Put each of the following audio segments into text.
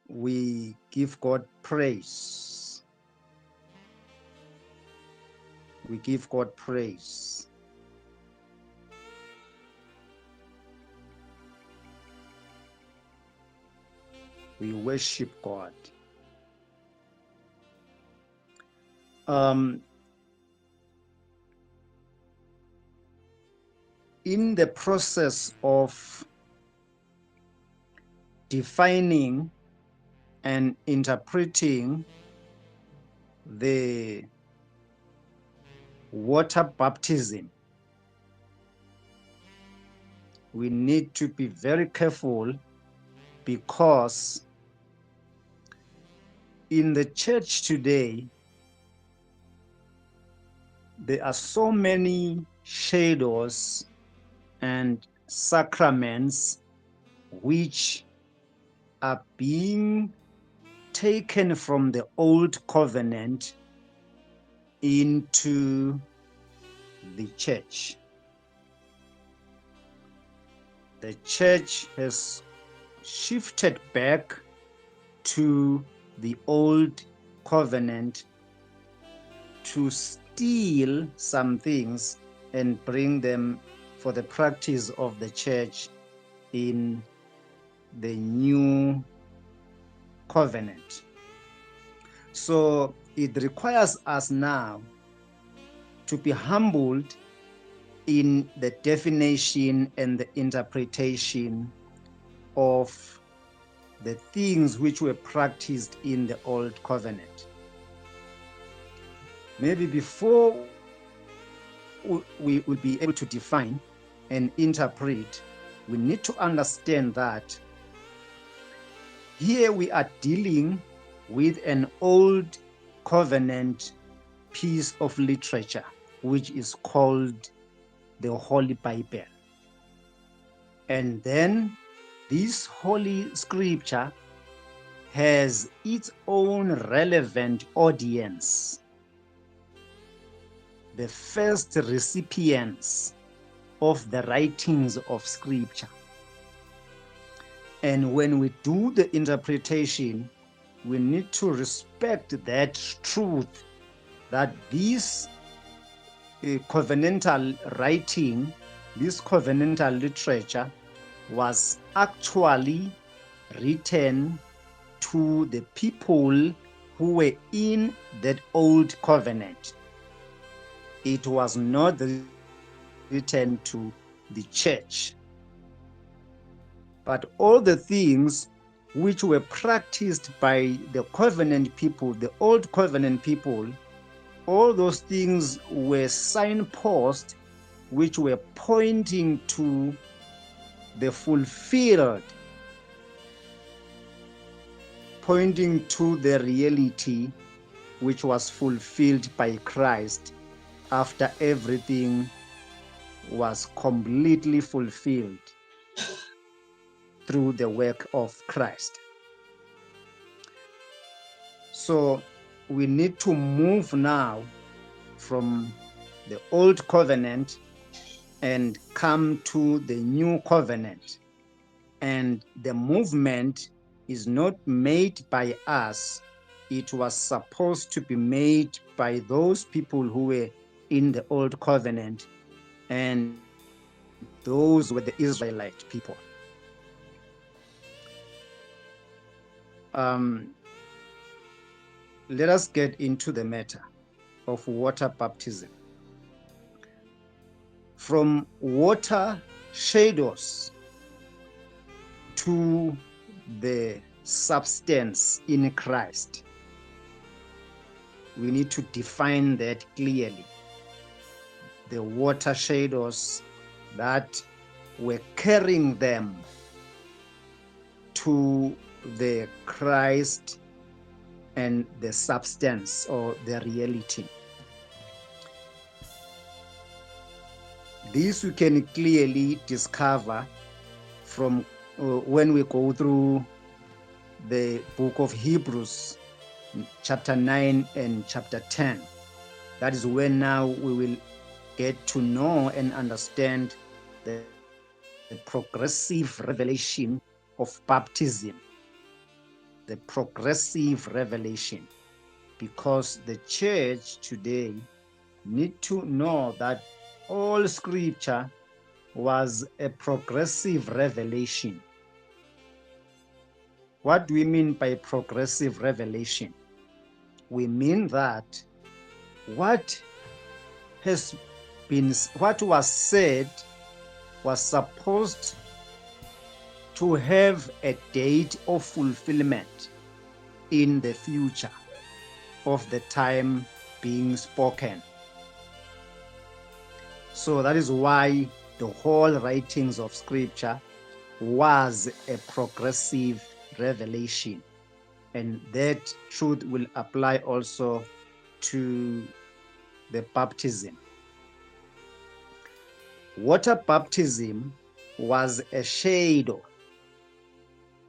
We give God praise. We give God praise. We worship God. In the process of defining and interpreting the water baptism, we need to be very careful, because in the church today, there are so many shadows and sacraments which are being taken from the old covenant into the church. The church has shifted back to the old covenant to steal some things and bring them for the practice of the church in the new covenant. So it requires us now to be humbled in the definition and the interpretation of the things which were practiced in the old covenant. Maybe before we will be able to define and interpret, we need to understand that here we are dealing with an old covenant piece of literature, which is called the Holy Bible. And then this Holy Scripture has its own relevant audience, the first recipients of the writings of Scripture. And when we do the interpretation, we need to respect that truth, that this covenantal writing, this covenantal literature was actually written to the people who were in that old covenant. It was not written to the church. But all the things which were practiced by the covenant people, the old covenant people, all those things were signposts which were pointing to the fulfilled, pointing to the reality which was fulfilled by Christ after everything was completely fulfilled through the work of Christ. So we need to move now from the old covenant and come to the new covenant. And the movement is not made by us. It was supposed to be made by those people who were in the old covenant, and those were the Israelite people. Let us get into the matter of water baptism. From water shadows to the substance in Christ, we need to define that clearly. The water shadows that were carrying them to the Christ and the substance or the reality. This we can clearly discover from when we go through the book of Hebrews, chapter 9 and chapter 10. That is when now we will get to know and understand the progressive revelation of baptism. the progressive revelation, because the church today need to know that all scripture was a progressive revelation. What do we mean by progressive revelation? We mean that what was said was supposed to have a date of fulfillment in the future of the time being spoken. So that is why the whole writings of scripture was a progressive revelation, and that truth will apply also to the baptism. Water baptism was a shadow,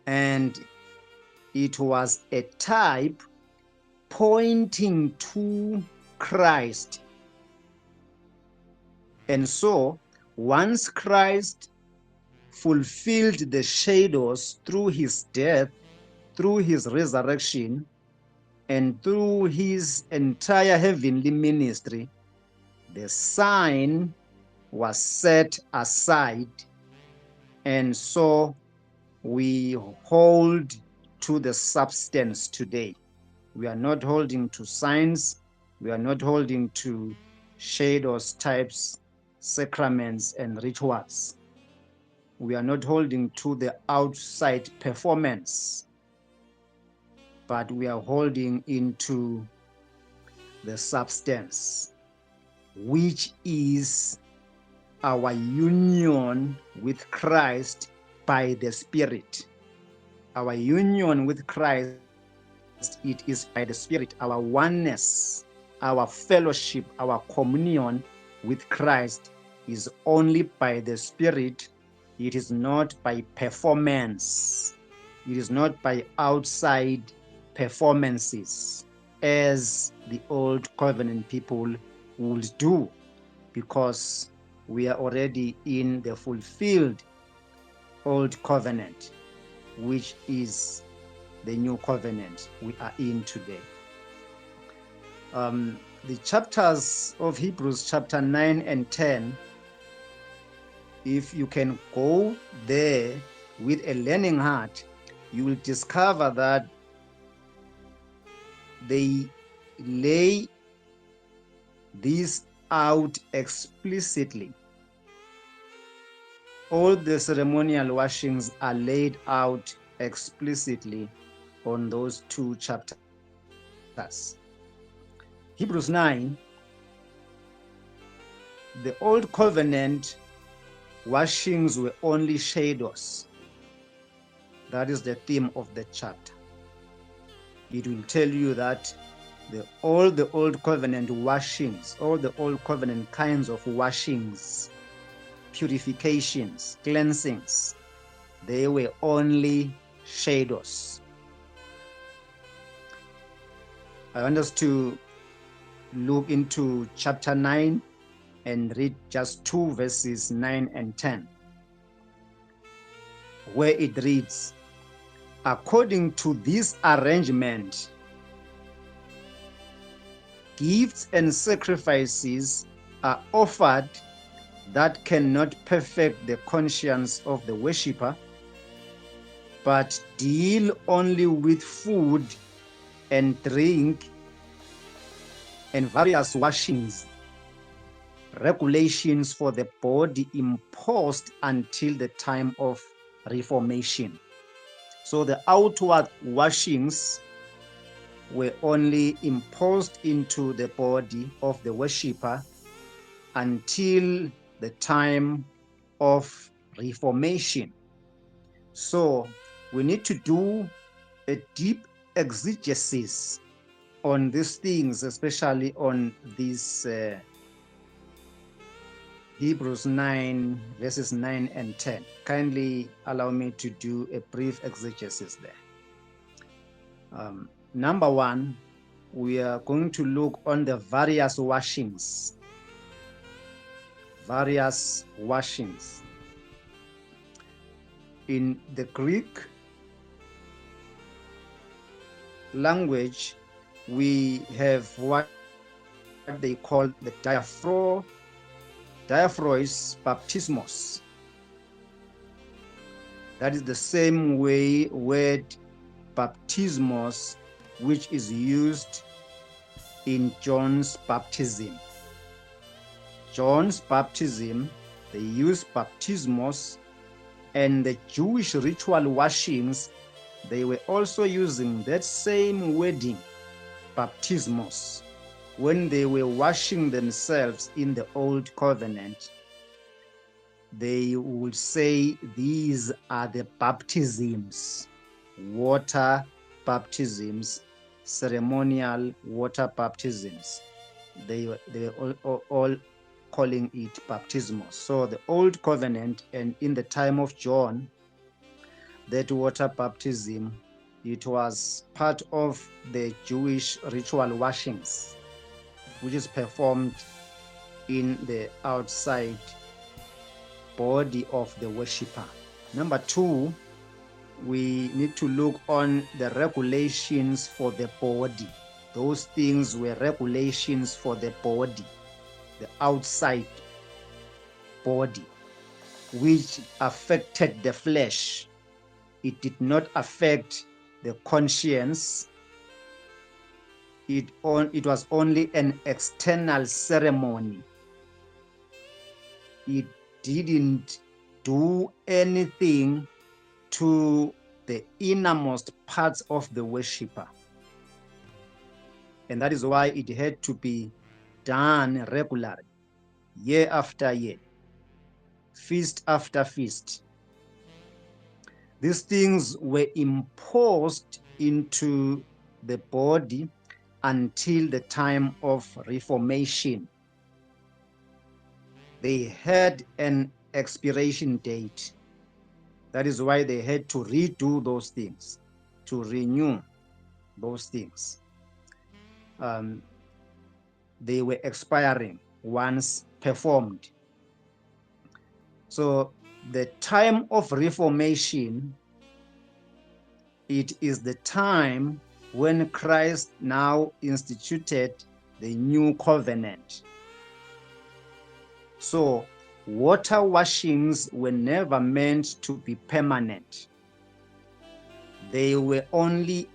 and it was a type pointing to Christ. And so, once Christ fulfilled the shadows through his death, through his resurrection, and through his entire heavenly ministry, the sign was set aside, and so we hold to the substance today. We are not holding to signs, we are not holding to shadows, types, sacraments, and rituals. We are not holding to the outside performance, but we are holding into the substance, which is our union with Christ by the Spirit. Our union with Christ, it is by the Spirit. Our oneness, our fellowship, our communion with Christ is only by the Spirit. It is not by performance. It is not by outside performances, as the old covenant people would do, because we are already in the fulfilled old covenant, which is the new covenant we are in today. The chapters of Hebrews, chapter 9 and 10, if you can go there with a learning heart, you will discover that they lay this out explicitly. All the ceremonial washings are laid out explicitly on those two chapters. Hebrews 9, the old covenant washings were only shadows. That is the theme of the chapter. It will tell you that all the old covenant washings, all the old covenant kinds of washings, purifications, cleansings, they were only shadows. I want us to look into chapter 9 and read just 2 verses 9 and 10, where it reads, "According to this arrangement, gifts and sacrifices are offered that cannot perfect the conscience of the worshipper, but deal only with food and drink and various washings, regulations for the body imposed until the time of Reformation." So the outward washings were only imposed into the body of the worshipper until the time of Reformation. So we need to do a deep exegesis on these things, especially on this Hebrews 9, verses 9 and 10. Kindly allow me to do a brief exegesis there. Number one, we are going to look on the various washings. Various washings. In the Greek, language, we have what they call the diaphoros baptismos. That is the same way word baptismos, which is used in John's baptism. John's baptism, they use baptismos, and the Jewish ritual washings, they were also using that same wording, baptismos, when they were washing themselves in the Old Covenant. They would say these are the baptisms, water baptisms, ceremonial water baptisms. They were all calling it baptismos. So the Old Covenant, and in the time of John, that water baptism, it was part of the Jewish ritual washings, which is performed in the outside body of the worshipper. Number two, we need to look on the regulations for the body. Those things were regulations for the body, the outside body, which affected the flesh. It did not affect the conscience. It was only an external ceremony. It didn't do anything to the innermost parts of the worshipper. And that is why it had to be done regularly, year after year, feast after feast. These things were imposed into the body until the time of Reformation. They had an expiration date. That is why they had to redo those things, to renew those things. They were expiring once performed. So the time of Reformation, it is the time when Christ now instituted the new covenant. So water washings were never meant to be permanent. They were only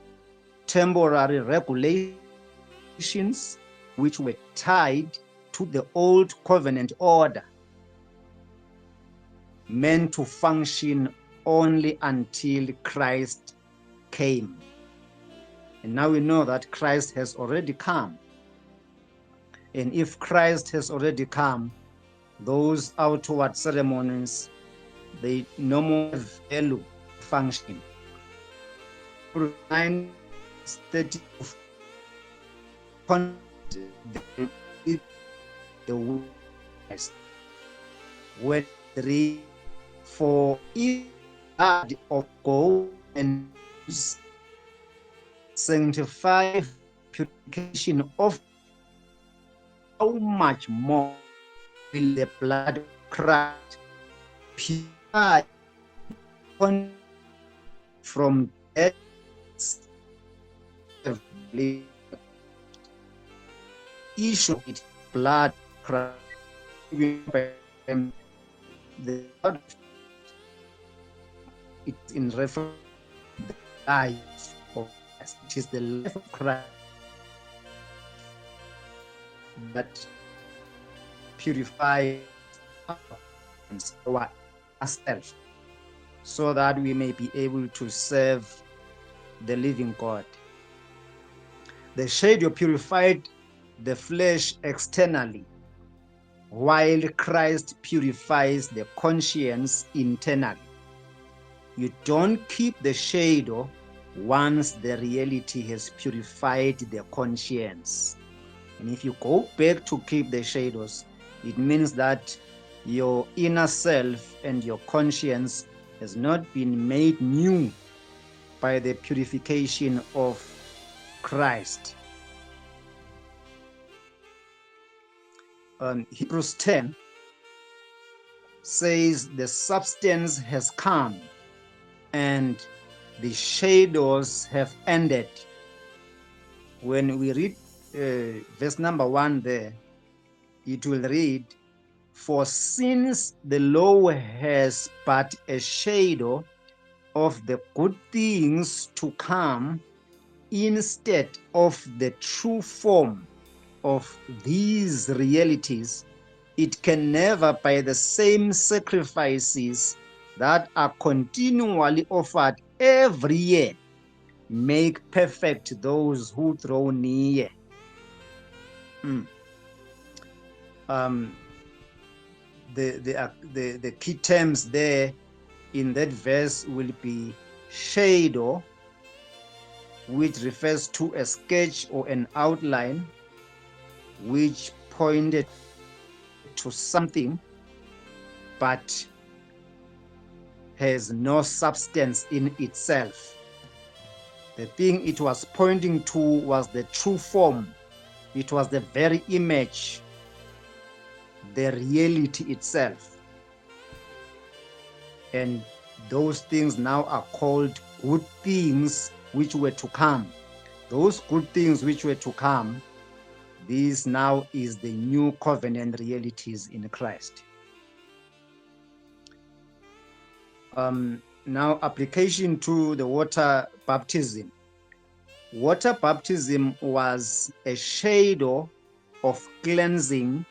temporary regulations which were tied to the old covenant order, meant to function only until Christ came. And now we know that Christ has already come. And if Christ has already come, those outward ceremonies, they no more value function. 9:30 the west, where 3 for each blood of gold and sanctify purification of, how much more will the blood of Christ purify from death? Issue it blood Christ, the blood, it's in reference to the life of Christ. It is the life of Christ that purifies ourselves, so that we may be able to serve the living God. The shadow purified the flesh externally, while Christ purifies the conscience internally. You don't keep the shadow once the reality has purified the conscience. And if you go back to keep the shadows, it means that your inner self and your conscience has not been made new by the purification of Christ. Hebrews 10 says the substance has come and the shadows have ended. When we read verse number 1 there, it will read, "For since the law has but a shadow of the good things to come, instead of the true form of these realities, it can never, by the same sacrifices that are continually offered every year, make perfect those who draw near." The key terms there in that verse will be shadow, which refers to a sketch or an outline which pointed to something but has no substance in itself. The thing it was pointing to was the true form. It was the very image, the reality itself. And those things now are called good things which were to come. Those good things which were to come, this now is the new covenant realities in Christ. Now, application to the water baptism. Water baptism was a shadow of cleansing.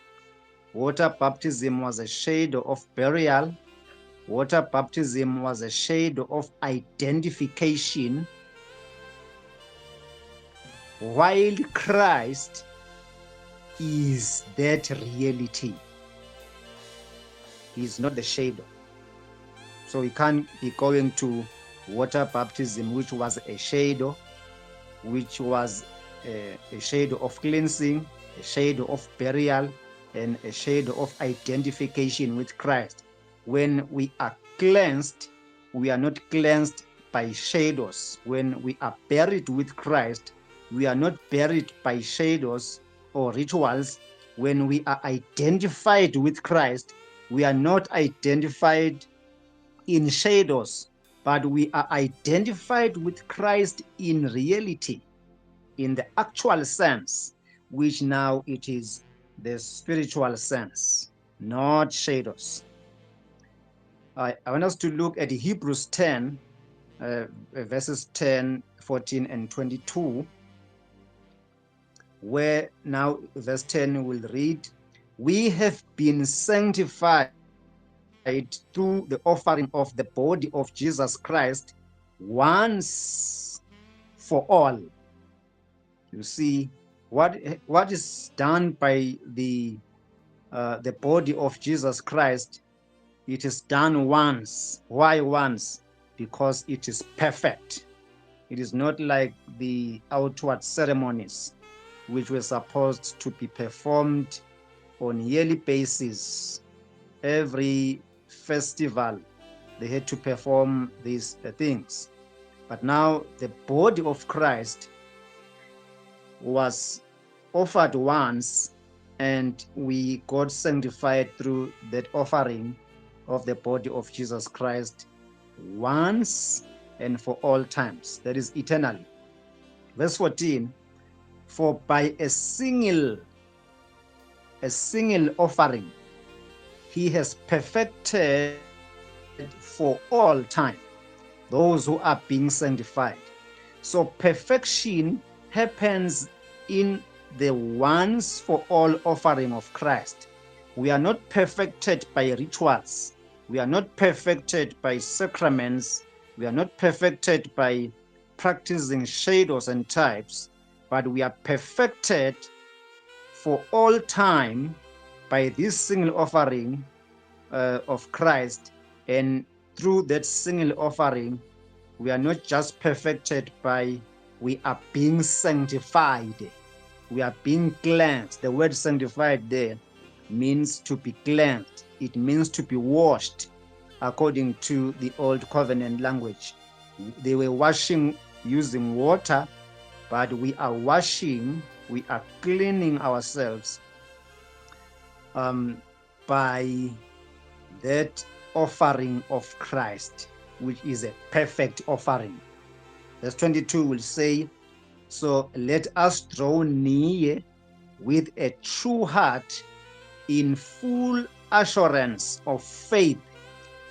Water baptism was a shadow of burial. Water baptism was a shadow of identification, while Christ is that reality. He is not the shadow. So we can't be going to water baptism, which was a shadow, which was a shadow of cleansing, a shadow of burial, and a shadow of identification with Christ. When we are cleansed, we are not cleansed by shadows. When we are buried with Christ, we are not buried by shadows or rituals. When we are identified with Christ, we are not identified in shadows, but we are identified with Christ in reality, in the actual sense, which now it is the spiritual sense, not shadows. I want us to look at Hebrews 10, verses 10, 14, and 22, where now verse 10 will read, "We have been sanctified through the offering of the body of Jesus Christ once for all." You see, what is done by the body of Jesus Christ, it is done once. Why once? Because it is perfect. It is not like the outward ceremonies which were supposed to be performed on a yearly basis. Every festival, they had to perform these things. But now the body of Christ was offered once, and we got sanctified through that offering of the body of Jesus Christ once and for all times. That is eternally. Verse 14, "For by a single offering, he has perfected for all time those who are being sanctified." So perfection happens in the once for all offering of Christ. We are not perfected by rituals. We are not perfected by sacraments. We are not perfected by practicing shadows and types, but we are perfected for all time by this single offering of Christ. And through that single offering, we are not just perfected by, we are being sanctified. We are being cleansed. The word sanctified there means to be cleansed. It means to be washed according to the old covenant language. They were washing using water, but we are washing, we are cleaning ourselves by that offering of Christ, which is a perfect offering. Verse 22 will say, So let us draw near with a true heart in full assurance of faith,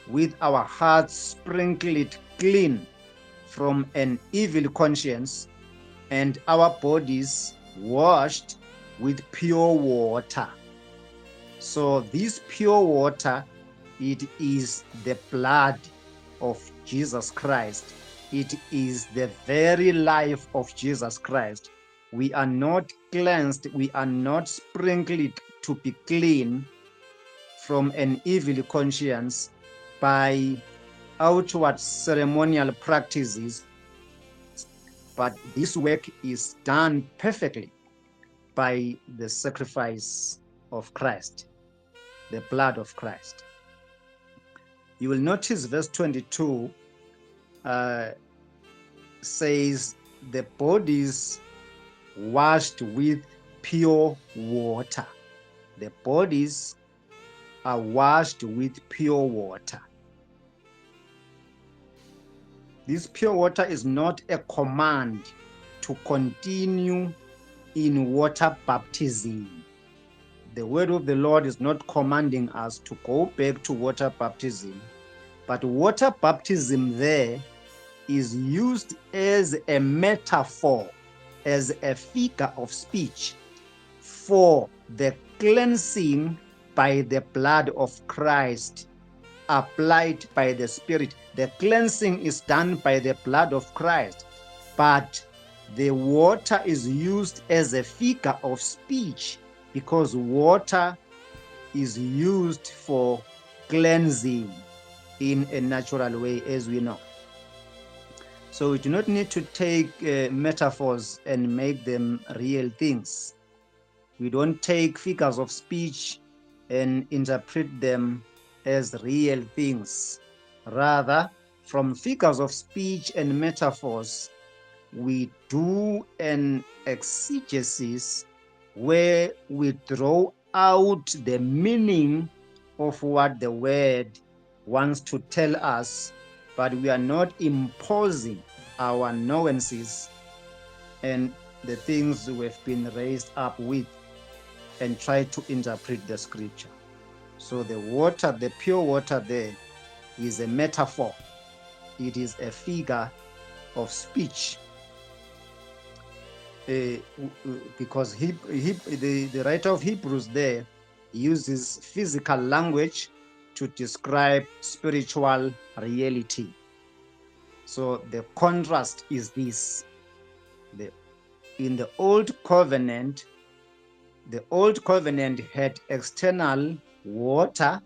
with our hearts sprinkled clean from an evil conscience and our bodies washed with pure water. So this pure water, it is the blood of Jesus Christ. It is the very life of Jesus Christ. We are not cleansed, we are not sprinkled to be clean from an evil conscience by outward ceremonial practices, but this work is done perfectly by the sacrifice of Christ, the blood of Christ. You will notice verse 22 says the bodies washed with pure water. The bodies are washed with pure water. This pure water is not a command to continue in water baptism. The word of the Lord is not commanding us to go back to water baptism, but water baptism there is used as a metaphor, as a figure of speech for the cleansing by the blood of Christ applied by the Spirit. The cleansing is done by the blood of Christ, but the water is used as a figure of speech because water is used for cleansing in a natural way, as we know. So we do not need to take metaphors and make them real things. We don't take figures of speech and interpret them as real things. Rather, from figures of speech and metaphors, we do an exegesis where we draw out the meaning of what the word wants to tell us, but we are not imposing our nuances and the things we've been raised up with and try to interpret the scripture. So the water, the pure water there, is a metaphor. It is a figure of speech. Because the writer of Hebrews there uses physical language to describe spiritual reality. So the contrast is this. In the Old Covenant, the Old Covenant had external water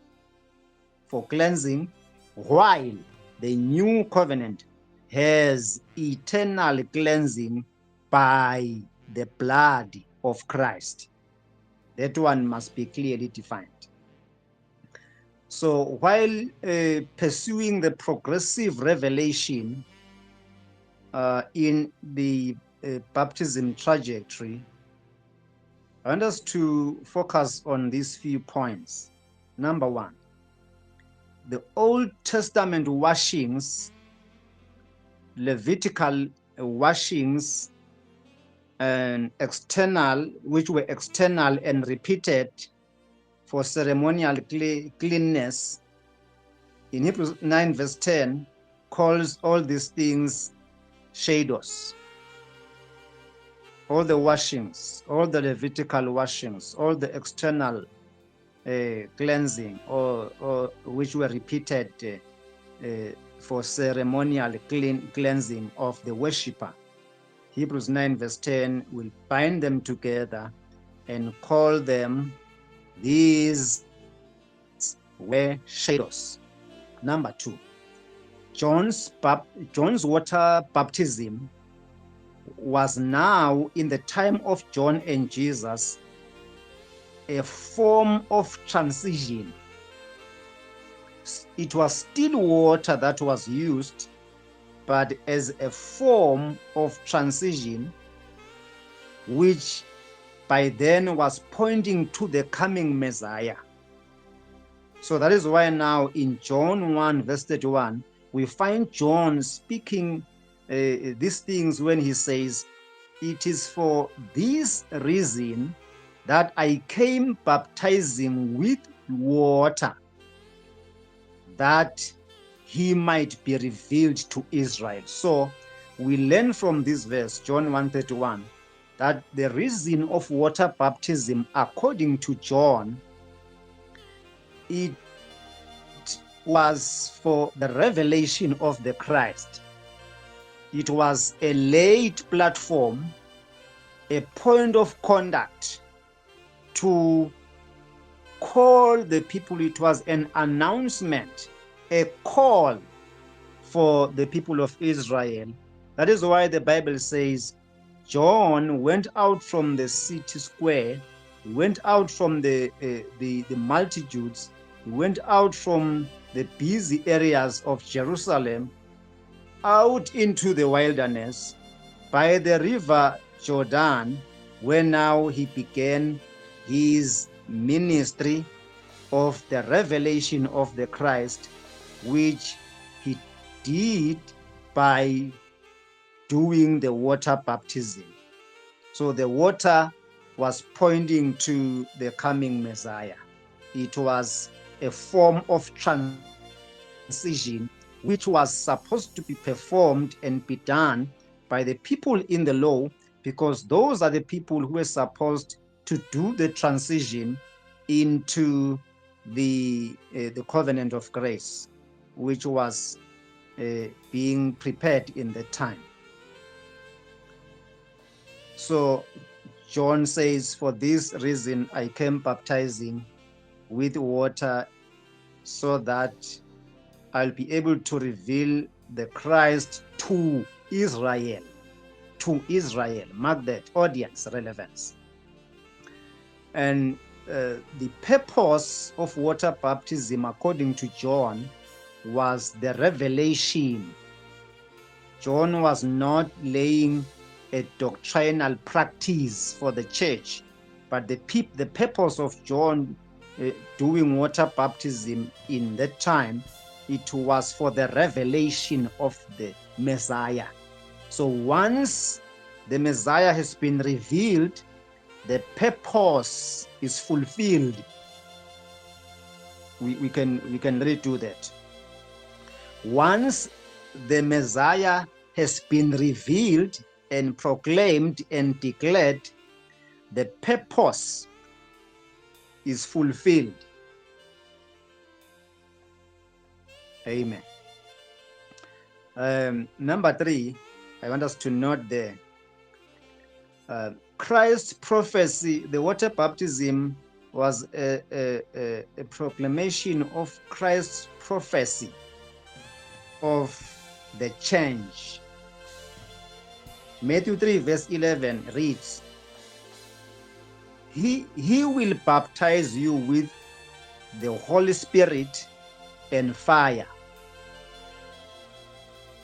for cleansing, while the New Covenant has eternal cleansing by the blood of Christ. That one must be clearly defined. So while pursuing the progressive revelation in the baptism trajectory, I want us to focus on these few points. Number one, the Old Testament washings, Levitical washings, and external, which were external and repeated for ceremonial cleanness, in Hebrews 9 verse 10, calls all these things shadows. All the washings, all the Levitical washings, all the external cleansing, or which were repeated for ceremonial cleansing of the worshipper. Hebrews 9 verse 10 will bind them together and call them, these were shadows. Number two, John's water baptism was now, in the time of John and Jesus, a form of transition. It was still water that was used, but as a form of transition, which by then was pointing to the coming Messiah. So that is why now in John 1 verse 31, we find John speaking these things when he says, it is for this reason that I came baptizing with water, that he might be revealed to Israel. So we learn from this verse, John 1:31, that the reason of water baptism, according to John, it was for the revelation of the Christ. It was a laid platform, a point of contact to call the people. It was an announcement, a call for the people of Israel. That is why the Bible says John went out from the city square, went out from the multitudes, went out from the busy areas of Jerusalem, out into the wilderness by the river Jordan, where now he began his ministry of the revelation of the Christ, which he did by doing the water baptism. So the water was pointing to the coming Messiah. It was a form of transition which was supposed to be performed and be done by the people in the law, because those are the people who were supposed to do the transition into the covenant of grace, which was being prepared in the time. So John says, for this reason I came baptizing with water, so that I'll be able to reveal the Christ to Israel. To Israel. Mark that, audience relevance. And the purpose of water baptism, according to John, was the revelation. John was not laying a doctrinal practice for the church, but the purpose of John doing water baptism in that time, it was for the revelation of the Messiah. So once the Messiah has been revealed, the purpose is fulfilled. We can really do that. Once the Messiah has been revealed and proclaimed and declared, the purpose is fulfilled. Amen. Number 3, I want us to note there, Christ's prophecy. The water baptism was a proclamation of Christ's prophecy of the change. Matthew 3 verse 11 reads, He will baptize you with the Holy Spirit and fire.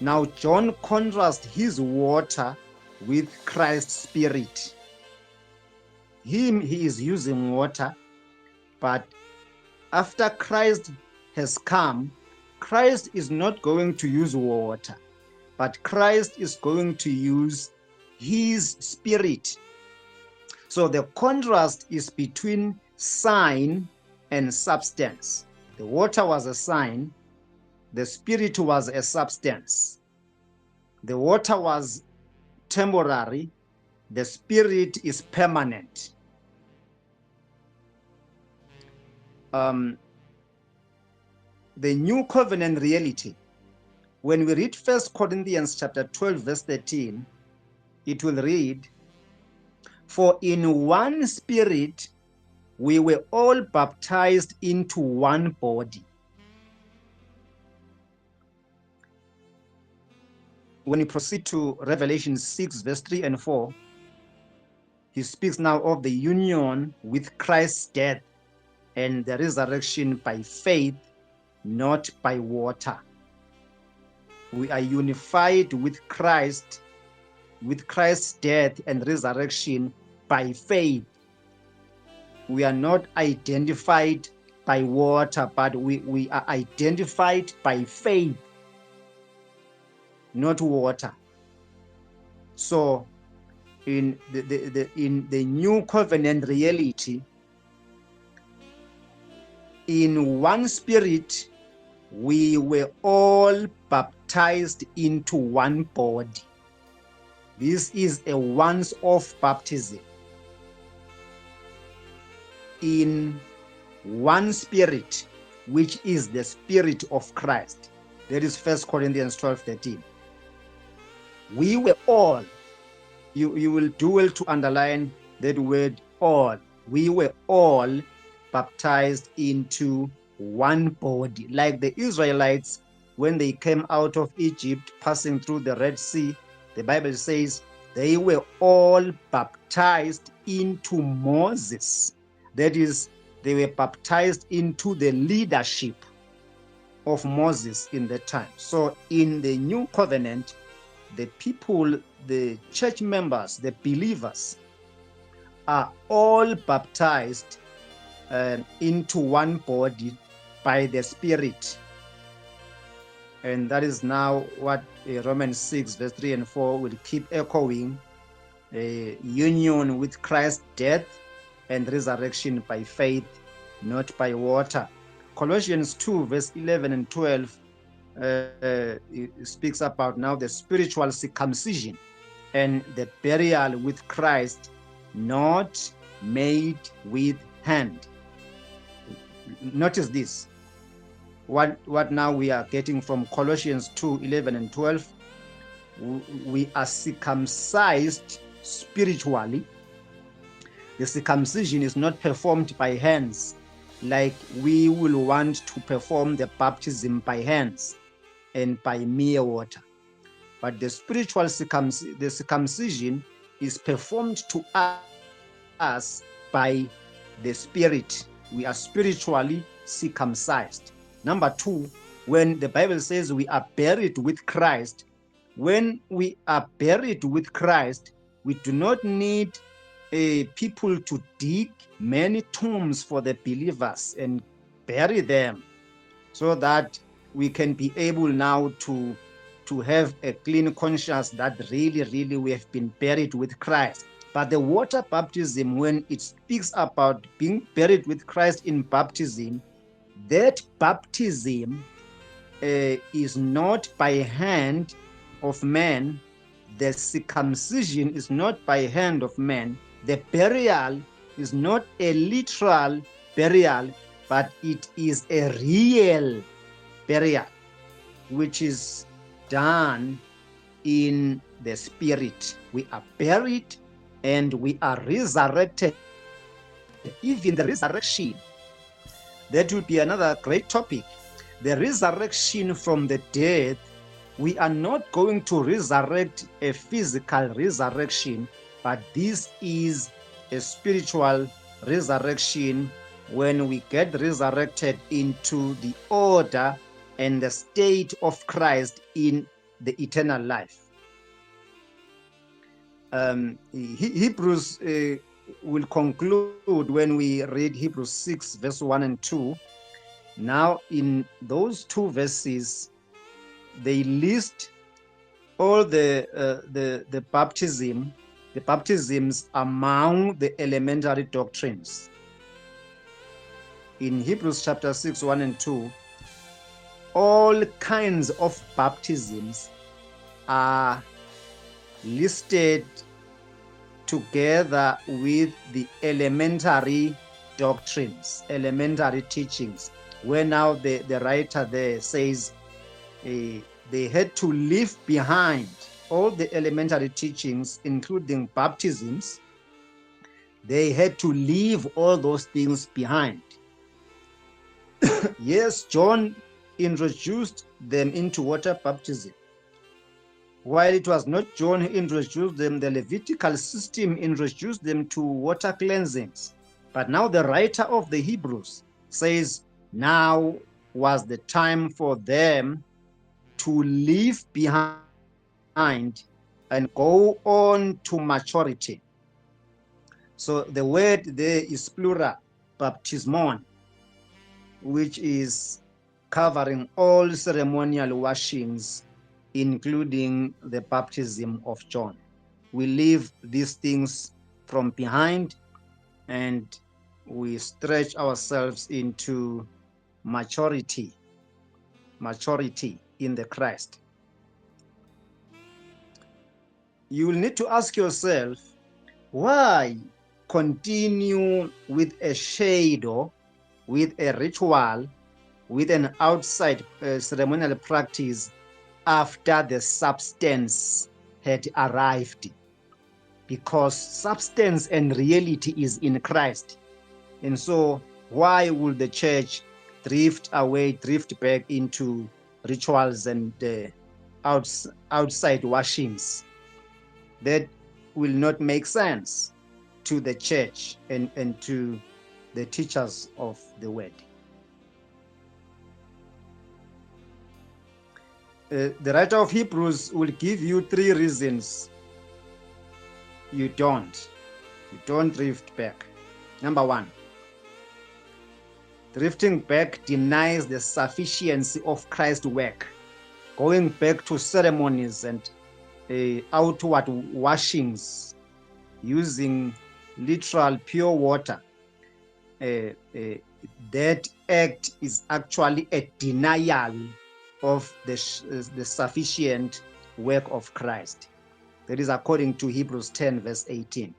Now John contrasts his water with Christ's Spirit. He is using water, but after Christ has come, Christ is not going to use water, but Christ is going to use his Spirit. So the contrast is between sign and substance. The water was a sign, the Spirit was a substance. The water was temporary, the Spirit is permanent. The new covenant reality, when we read 1 Corinthians chapter 12 verse 13, it will read, For in one Spirit we were all baptized into one body. When you proceed to Revelation 6 verse 3 and 4, he speaks now of the union with Christ's death and the resurrection by faith, not by water. We are unified with Christ, with Christ's death and resurrection by faith. We are not identified by water, but we are identified by faith, not water. So in in the new covenant reality, in one spirit, we were all baptized into one body. This is a once-off baptism. In one spirit, which is the Spirit of Christ. That is 1 Corinthians 12:13. We were all, you will do well to underline that word all. We were all baptized into one body. Like the Israelites, when they came out of Egypt, passing through the Red Sea, the Bible says they were all baptized into Moses. That is, they were baptized into the leadership of Moses in that time. So in the new covenant, the people, the church members, the believers are all baptized into one body by the Spirit. And that is now what Romans 6 verse 3 and 4 will keep echoing, union with Christ's death and resurrection by faith, not by water. Colossians 2 verse 11 and 12 speaks about now the spiritual circumcision and the burial with Christ, not made with hand. Notice this. What now we are getting from Colossians 2, 11 and 12. We are circumcised spiritually. The circumcision is not performed by hands, like we will want to perform the baptism by hands and by mere water. But the spiritual circumcision is performed to us by the Spirit. We are spiritually circumcised. Number two, when the Bible says we are buried with Christ, when we are buried with Christ, we do not need people to dig many tombs for the believers and bury them, so that we can be able now to have a clean conscience that really we have been buried with Christ. But the water baptism, when it speaks about being buried with Christ in baptism, that baptism is not by hand of man. The circumcision is not by hand of man. The burial is not a literal burial, but it is a real burial, which is done in the Spirit. We are buried and we are resurrected. Even the resurrection, that will be another great topic. The resurrection from the dead, we are not going to resurrect a physical resurrection, but this is a spiritual resurrection when we get resurrected into the order and the state of Christ in the eternal life. Hebrews will conclude when we read Hebrews 6 verse 1 and 2. Now in those two verses, they list all the baptisms among the elementary doctrines. In Hebrews chapter 6, 1 and 2, all kinds of baptisms are listed together with the elementary doctrines, elementary teachings, where now the writer there says they had to leave behind all the elementary teachings, including baptisms. They had to leave all those things behind. Yes, John introduced them into water baptism. While it was not John who introduced them, the Levitical system introduced them to water cleansings. But now the writer of the Hebrews says now was the time for them to leave behind and go on to maturity. So the word there is plural, baptismon, which is covering all ceremonial washings, including the baptism of John. we leave these things from behind and we stretch ourselves into maturity in the Christ. You will need to ask yourself, why continue with a shadow, with a ritual, with an outside ceremonial practice after the substance had arrived? Because substance and reality is in Christ. And so why would the church drift back into rituals and outside washings? That will not make sense to the church and to the teachers of the word. The writer of Hebrews will give you 3 reasons you don't drift back. Number 1, drifting back denies the sufficiency of Christ's work. Going back to ceremonies and outward washings using literal pure water, that act is actually a denial of the sufficient work of Christ. That is according to Hebrews 10 verse 18,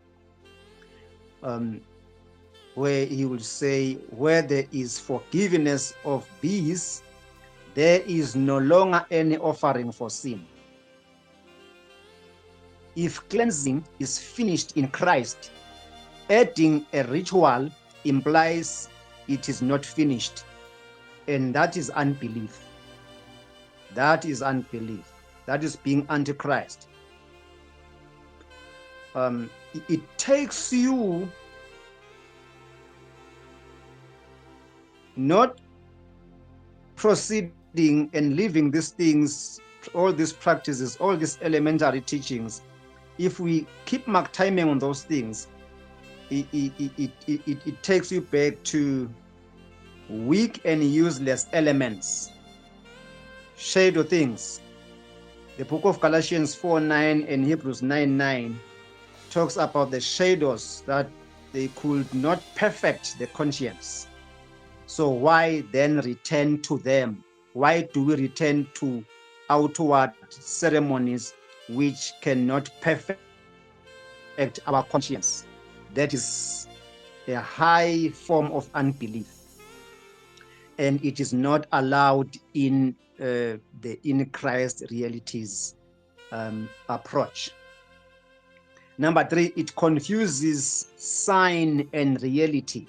where he will say, where there is forgiveness of these, there is no longer any offering for sin. If cleansing is finished in Christ, adding a ritual implies it is not finished, and that is unbelief. That is unbelief. That is being antichrist. It takes you not proceeding and living these things, all these practices, all these elementary teachings. If we keep mark timing on those things, it takes you back to weak and useless elements, shadow things. The book of Galatians 4:9 and Hebrews 9:9 talks about the shadows that they could not perfect the conscience. So why then return to them? Why do we return to outward ceremonies which cannot perfect our conscience? That is a high form of unbelief, and it is not allowed in the in Christ realities approach. Number 3, it confuses sign and reality.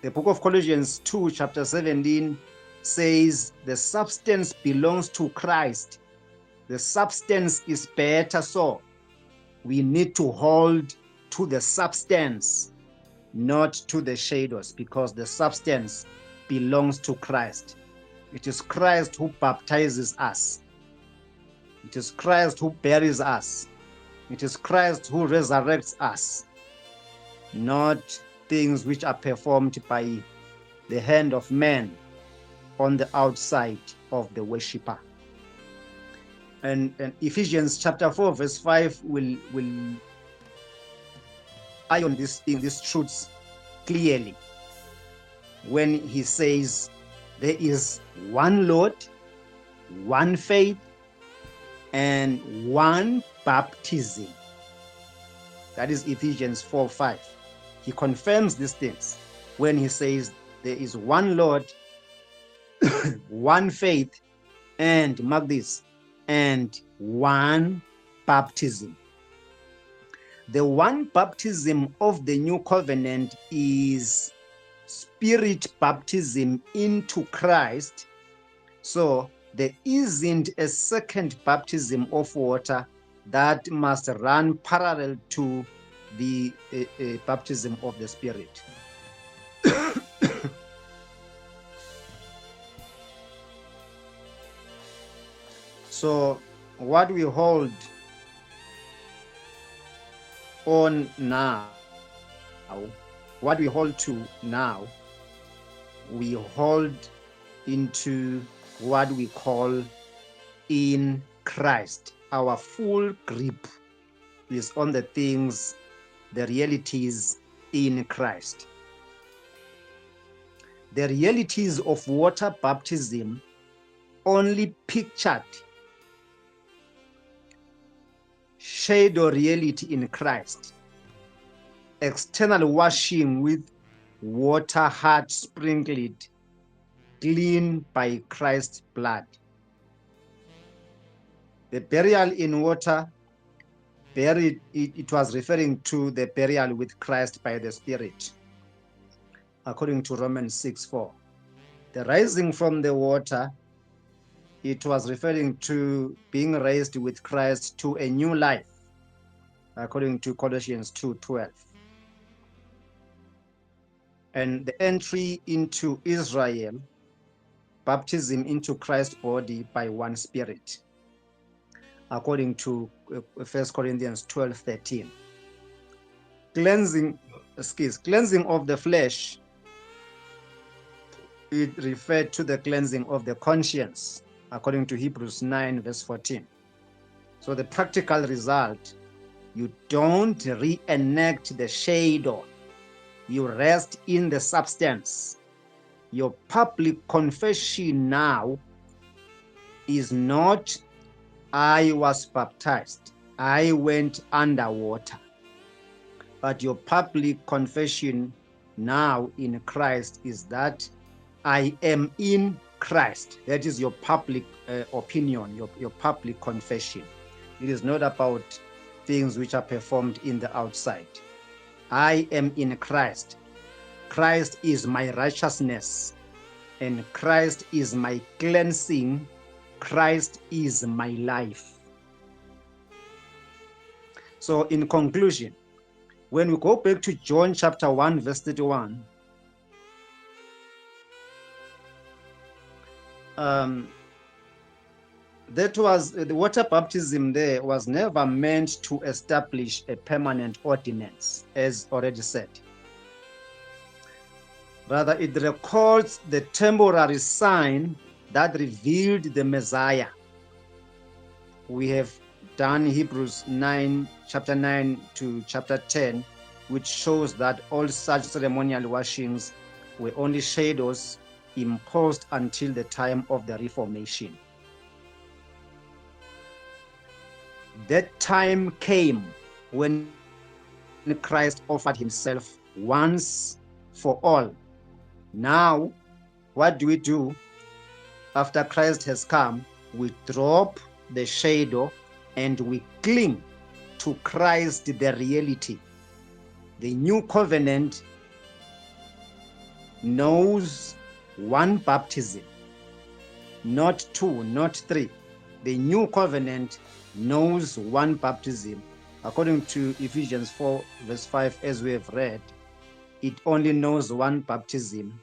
The book of Colossians 2 chapter 17 says the substance belongs to Christ. The substance is better, so we need to hold to the substance, not to the shadows, because the substance belongs to Christ. It is Christ who baptizes us. It is Christ who buries us. It is Christ who resurrects us, not things which are performed by the hand of man on the outside of the worshipper. And Ephesians chapter 4 verse 5 will iron these truths clearly when he says there is one Lord, one faith, and one baptism. That is Ephesians 4:5. He confirms these things when he says there is one Lord, one faith, and mark this, and one baptism. The one baptism of the new covenant is spirit baptism into Christ. So there isn't a second baptism of water that must run parallel to the baptism of the Spirit. So what we hold on now, what we hold to now, we hold into what we call in Christ, our full grip is on the things, the realities in Christ. The realities of water baptism only pictured shadow reality in Christ. External washing with water heart sprinkled clean by Christ's blood. The burial in water, buried, it was referring to the burial with Christ by the Spirit, according to Romans 6:4. The rising from the water, it was referring to being raised with Christ to a new life, according to Colossians 2:12. And the entry into Israel, baptism into Christ's body by one Spirit, according to 1 Corinthians 12:13. Cleansing of the flesh, it referred to the cleansing of the conscience, according to Hebrews 9:14. So the practical result, you don't reenact the shadow, you rest in the substance. Your public confession now is not, I was baptized, I went underwater. But your public confession now in Christ is that I am in Christ. That is your public opinion, your public confession. It is not about things which are performed in the outside. I am in Christ. Christ is my righteousness, and Christ is my cleansing. Christ is my life. So in conclusion, when we go back to John chapter 1, verse 31, that was the water baptism there was never meant to establish a permanent ordinance, as already said. Rather, it records the temporary sign that revealed the Messiah. We have done Hebrews 9, chapter 9 to chapter 10, which shows that all such ceremonial washings were only shadows imposed until the time of the Reformation. That time came when Christ offered himself once for all. Now, what do? After Christ has come, we drop the shadow and we cling to Christ, the reality. The new covenant knows one baptism, not two, not three. The new covenant knows one baptism. According to Ephesians 4, verse 5, as we have read, it only knows one baptism,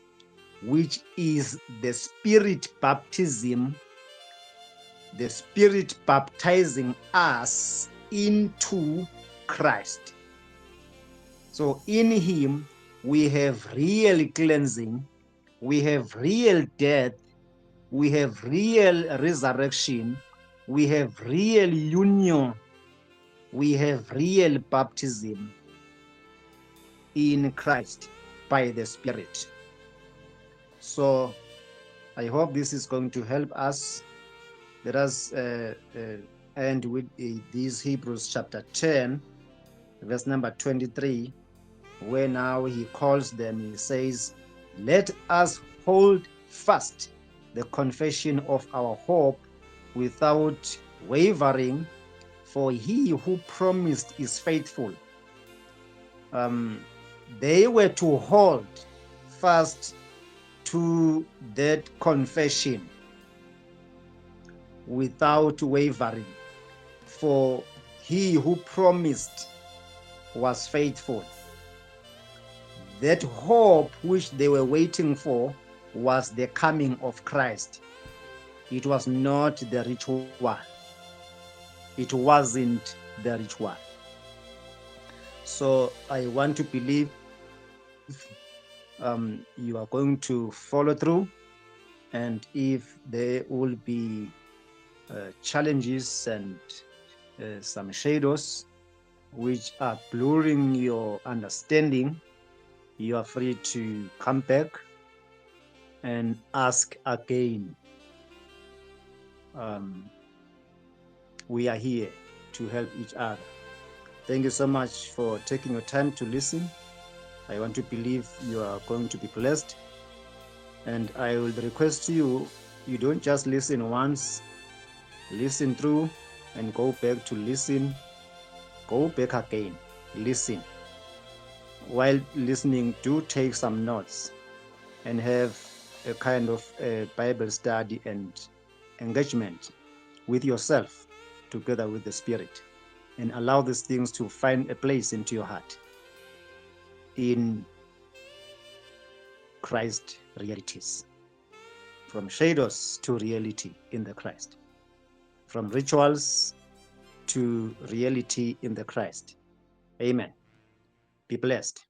which is the Spirit baptism, the Spirit baptizing us into Christ. So in him, we have real cleansing, we have real death, we have real resurrection, we have real union, we have real baptism in Christ by the Spirit. So I hope this is going to help us. Let us end with this Hebrews chapter 10, verse number 23, where now he calls them, he says, let us hold fast the confession of our hope without wavering, for he who promised is faithful. They were to hold fast to that confession without wavering, for he who promised was faithful. That hope which they were waiting for was the coming of Christ. It was not the ritual. It wasn't the ritual. So I want to believe you are going to follow through, and if there will be challenges and some shadows, which are blurring your understanding, you are free to come back and ask again. We are here to help each other. Thank you so much for taking your time to listen. I want to believe you are going to be blessed. And I will request you, you don't just listen once, listen through and go back to listen, go back again, listen. While listening, do take some notes and have a kind of a Bible study and engagement with yourself together with the Spirit, and allow these things to find a place into your heart in Christ realities, from shadows to reality in the Christ, from rituals to reality in the Christ. Amen. Be blessed.